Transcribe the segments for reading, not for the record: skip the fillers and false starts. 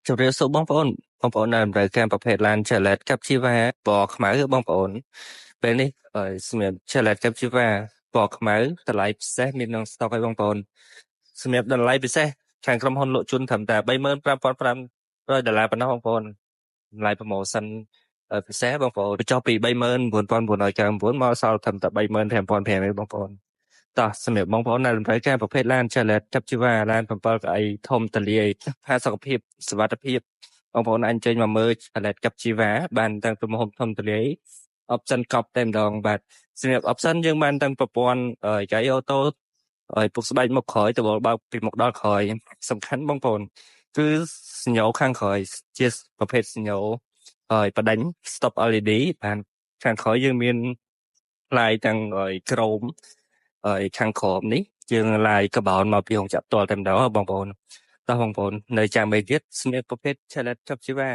ជម្រាបសួរបងប្អូនដែលបម្រើការប្រភេទឡាន Chevrolet Captiva ពណ៌ខ្មៅបងប្អូនពេលនេះសម្រាប់ Chevrolet Captiva ពណ៌ខ្មៅតម្លៃពិសេសមានក្នុងស្តុកឲ្យបងប្អូនសម្រាប់តម្លៃពិសេសខាងក្រុមហ៊ុនលក់ជូនត្រឹមតែ$35,500ប៉ុណ្ណោះបងប្អូនតម្លៃ promotion ពិសេសបងប្អូនបញ្ចុះពី$39,999មកសល់ត្រឹមតែ$35,500ទេបងប្អូនតោះសម្រាប់បងប្អូនដែលបម្រើការប្រភេទឡាន Chevrolet Captiva ឡាន7កៅអីធំទូលាយផាសុកភាពសុវត្ថិភាពបងប្អូនអាចចេញមកមើល Chevrolet Captiva បានទាំងទំហំធំទូលាយ option កប់តែម្ដងបាទសម្រាប់ option យើងបានទាំងប្រព័ន្ធកៅអីអូតូពុកស្បែកមុខក្រោយទៅបើកពីមុខដល់ក្រោយសំខាន់បងប្អូនគឺសញ្ញោខាងក្រោយជាប្រភេទសញ្ញោបដិញ stop LED បានខាងក្រោយយើងមានឡាយទាំងក្រោមខាងក្រោមនេះយើងឡាយកបោនមកពីរោងចក្រផ្ទាល់តែម្ដងបងប្អូនតោះបងប្អូននៅចាំមេទៀតសម្រាប់ប្រភេទ Chevrolet Captiva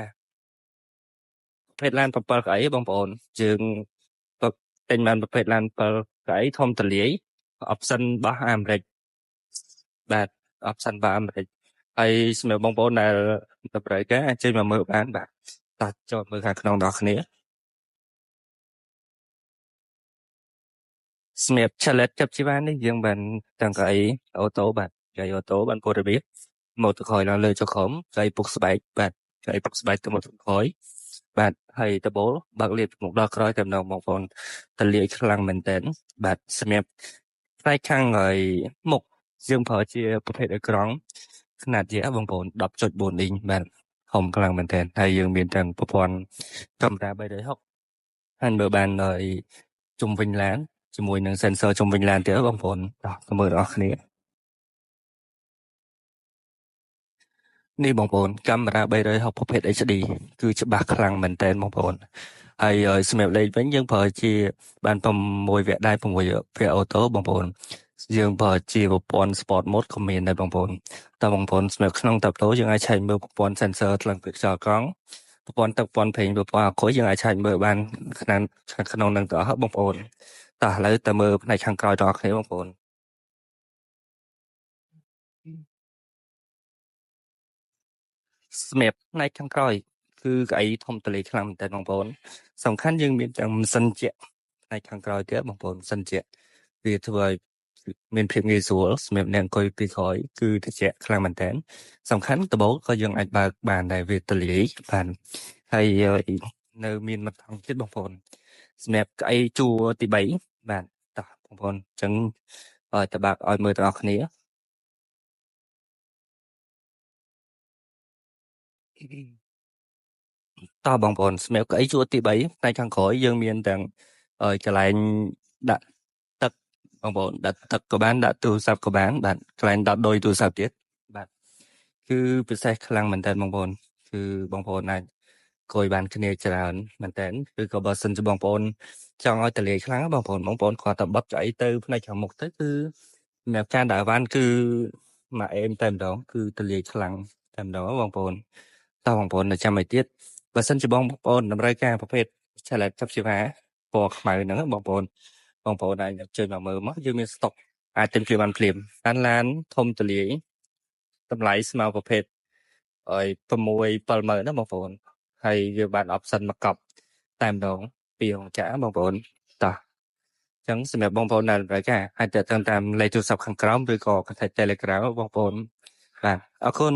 ប្រភេទឡាន7កៅអីបងប្អូនយើងទិញបានប្រភេទឡាន7កៅអីធំទូលាយ option របស់អាមេរិកបាទ option របស់អាមេរិកហើយសម្រាប់បងប្អូនដែលតម្រូវការអាចចេញមកមើលបានបាទតោះចូលមើលខាងក្នុងដល់គ្នាសម្រាប់ Chevrolet Captiva នេះយើងបានទាំងកៅអីអូតូបាទកៅអីអូតូបានពុទ្ធរបៀបម៉ូទ័រក្រោយឡើងលើចុះក្រោមកៅអីពុកស្បែកបាទកៅអីពុកស្បែកទៅមុខក្រោយបាទហើយដបូលបើកលាបមុខដល់ក្រោយតែម្ដងបងប្អូនតលាយខ្លាំងមែនតើបាទសម្រាប់ផ្នែកខាងមុខយើងប្រើជាប្រភេទអេក្រង់ຂະຫນាតយក្សបងប្អូន 10.4 អ៊ីងបាទធំខ្លាំងមែនតើហើយយើងមានទាំងប្រព័ន្ធកាមេរ៉ា360ហើយមើលបានជុំវិញឡានជាមួយនឹង sensor ជុំវិញឡានទៀតបងប្អូនតោះទៅមើលបងប្អូនគ្នានេះបងប្អូនកាមេរ៉ា360ប្រភេទ HD គឺច្បាស់ខ្លាំងមែនតើបងប្អូនហើយសម្រាប់លេខវិញយើងប្រើជាបាន6វគ្គដែរ6វគ្គអូតូបងប្អូនយើងប្រើជាប្រព័ន្ធ Sport Mode ក៏មានដែរបងប្អូនតើបងប្អូនសម្រាប់ក្នុងតាប់តូយើងអាចឆែកមើលប្រព័ន្ធ sensor ថ្លឹងពីខ្យល់កង់ប្រព័ន្ធទឹកប្រព័ន្ធប្រេងប្រព័ន្ធអាគុយយើងអាចឆែកមើលបានខាងក្នុងនឹងទាំងអស់បងប្អូនតោះឥឡូវទៅមើលផ្នែកខាងក្រោយដល់គ្នាបងប្អូនសម្រាប់ផ្នែកខាងក្រោយគឺកៅអីធំទូលាយខ្លាំងមែនតើបងប្អូនសំខាន់យើងមានទាំងម៉ាស៊ីនជែកផ្នែកខាងក្រោយទៀតបងប្អូនម៉ាស៊ីនជែកវាធ្វើឲ្យមានភាពងាយស្រួលសម្រាប់អ្នកអង្គុយពីក្រោយគឺត្រជាក់ខ្លាំងមែនតើសំខាន់ដបូលក៏យើងអាចបើកបានដែរវាទូលាយបានហើយនៅមានមកថងទៀតបងប្អូនសម្រាប់កៅអីជួរទី3បាទតោះបងប្អូនអញ្ចឹងទៅបើកឲ្យមើលទាំងអស់គ្នាតោះបងប្អូនសម្រាប់កៅអីជួរទី3ផ្នែកខាងក្រោយយើងមានទាំងកន្លែងដាក់ទឹកបងប្អូនដាក់ទឹកក៏បានដាក់ទូរស័ព្ទក៏បានបាទកន្លែងដាក់ដូចទូរស័ព្ទទៀតបាទគឺពិសេសខ្លាំងមែនតើបងប្អូនគឺបងប្អូនអាចអង្គុយបានគ្នាច្រើនមែនតើគឺក៏បើសិនជាបងប្អូនចង់ឲ្យតលាយខ្លាំងបងប្អូនគាត់តែបត់កៅអីទៅផ្នែកខាងមុខទៅគឺសម្រាប់ការដើរវ៉ាន់គឺមកអេមតែម្ដងគឺតលាយខ្លាំងតែម្ដងបងប្អូនតោះបងប្អូននៅចាំឲ្យទៀតបើសិនជាបងប្អូនតម្រូវការប្រភេទ Chevrolet Captiva ពណ៌ខ្មៅហ្នឹងបងប្អូនអាចជួយមកមើលមកយើងមានស្តុកអាចទិញបានភ្លាមបានឡានធំទូលាយតម្លៃស្មើប្រភេទ6-70000ណាបងប្អូនហើយវាបាន option មកកប់តែម្ដងពីរោងចក្របងប្អូនតោះអញ្ចឹងសម្រាប់បងប្អូនដែលតម្រូវការអាចតាមលេខទូរស័ព្ទខាងក្រោមឬក៏ contact Telegram បងប្អូនបាទអរគុណ